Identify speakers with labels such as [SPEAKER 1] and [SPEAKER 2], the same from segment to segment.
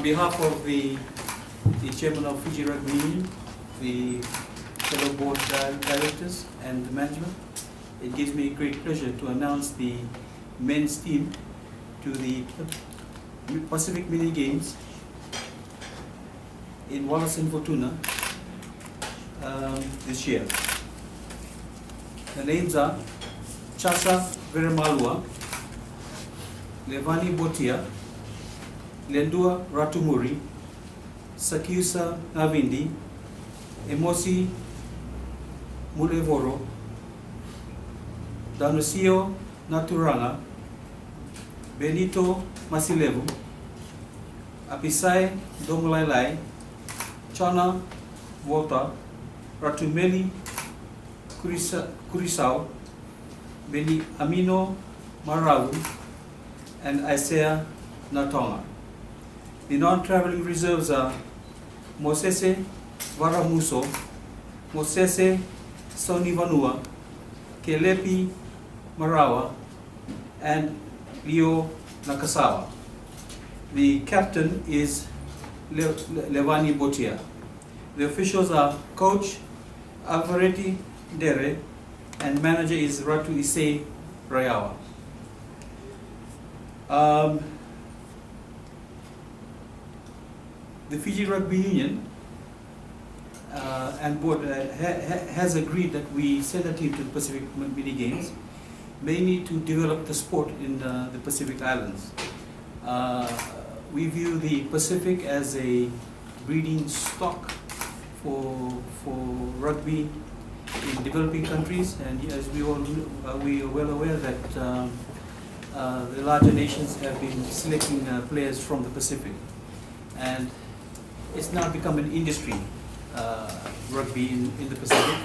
[SPEAKER 1] On behalf of the chairman of Fiji Rugby Union, the fellow board directors and the management, it gives me great pleasure to announce the men's team to the Pacific Mini Games in Wallace and Fortuna this year. The names are Chasa Veremalua, Levani Botia, Lendua Ratumuri, Sakiusa Navindi, Emosi Mulevoro, Danusio Naturanga, Benito Masilevu, Apisai Domlailai, Chana Volta, Ratumeli Kurisao, Beni Amino Maravu, and Isaiah Natonga. The non-traveling reserves are Mosese Varamuso, Mosese Sonivanua, Kelepi Marawa, and Leo Nakasawa. The captain is Levani Botia. The officials are Coach Alvaretti Dere and manager is Ratu Issei Rayawa. The Fiji Rugby Union and board has agreed that we send a team to the Pacific Mini Games, mainly to develop the sport in the Pacific Islands. We view the Pacific as a breeding stock for rugby in developing countries, and as we are well aware that the larger nations have been selecting players from the Pacific, and it's now become an industry, rugby in the Pacific,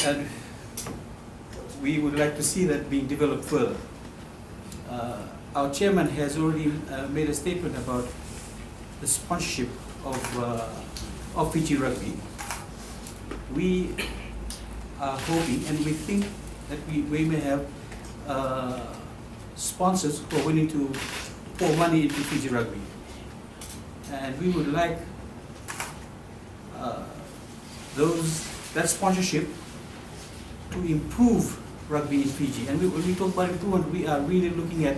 [SPEAKER 1] and we would like to see that being developed further. Our chairman has already made a statement about the sponsorship of Fiji Rugby. We are hoping and we think that we may have sponsors who are willing to pour money into Fiji Rugby. And we would like that sponsorship to improve rugby in Fiji. And when we talk about improvement, we are really looking at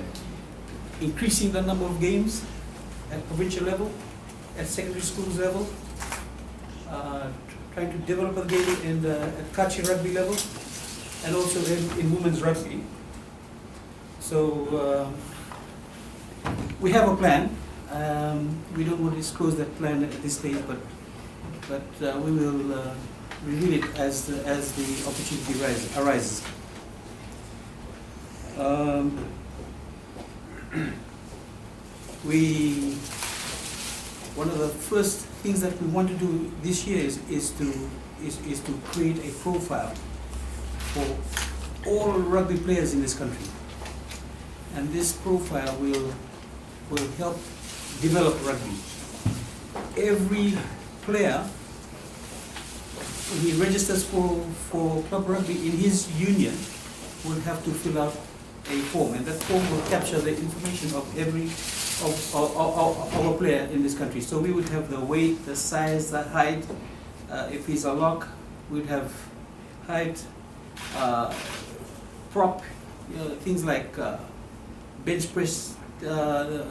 [SPEAKER 1] increasing the number of games at provincial level, at secondary schools level, trying to develop a game at Kachi rugby level, and also in women's rugby. So we have a plan. We don't want to disclose that plan at this stage, but we will reveal it as the opportunity arises. One of the first things that we want to do this year is to create a profile for all rugby players in this country, and this profile will help develop rugby. Every player, when he registers for club rugby in his union, will have to fill out a form, and that form will capture the information of every of a player in this country. So we would have the weight, the size, the height. If he's a lock, we'd have height, prop, things like bench press, the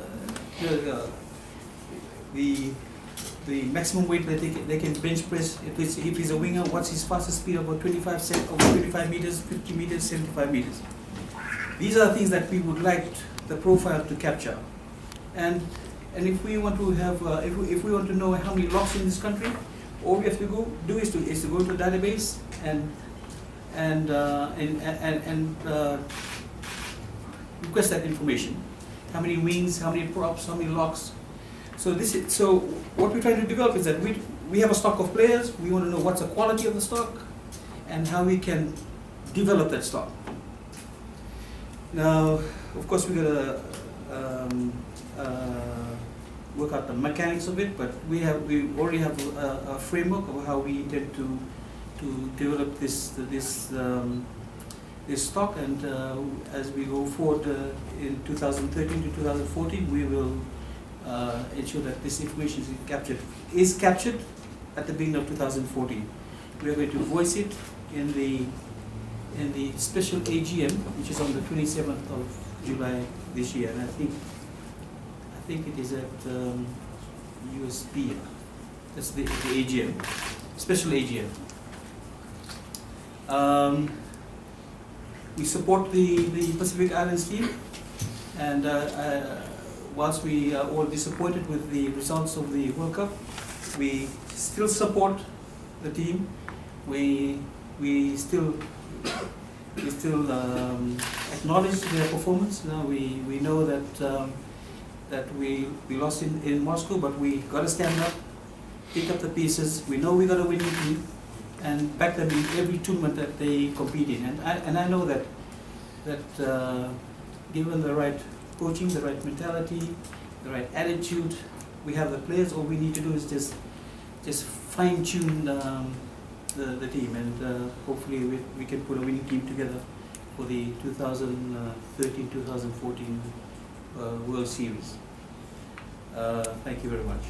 [SPEAKER 1] maximum weight that they can bench press. If he's a winger, what's his fastest speed? About 25 meters, 50 meters, 75 meters. These are things that we would like the profile to capture. And if we want to have, if we want to know how many locks in this country, all we have to do is to go to the database and request that information. How many wings, how many props, how many locks. So what we're trying to develop is that we have a stock of players. We want to know what's the quality of the stock and how we can develop that stock. Now, of course, we're gonna work out the mechanics of it, but we already have a framework of how we intend to develop this stock, and as we go forward in 2013 to 2014, we will ensure that this information is captured at the beginning of 2014. We are going to voice it in the special AGM, which is on the 27th of July this year, and I think it is at USB. That's the AGM, special AGM. We support the Pacific Islands team, and whilst we are all disappointed with the results of the World Cup, we still support the team. We still acknowledge their performance. Now we know that we lost in Moscow, but we got to stand up, pick up the pieces. We know we got a winning team, and back them in every tournament that they compete in. And I know that given the right coaching, the right mentality, the right attitude, we have the players. All we need to do is just fine tune the team, and hopefully we can put a winning team together for the 2013-2014 World Series. Thank you very much.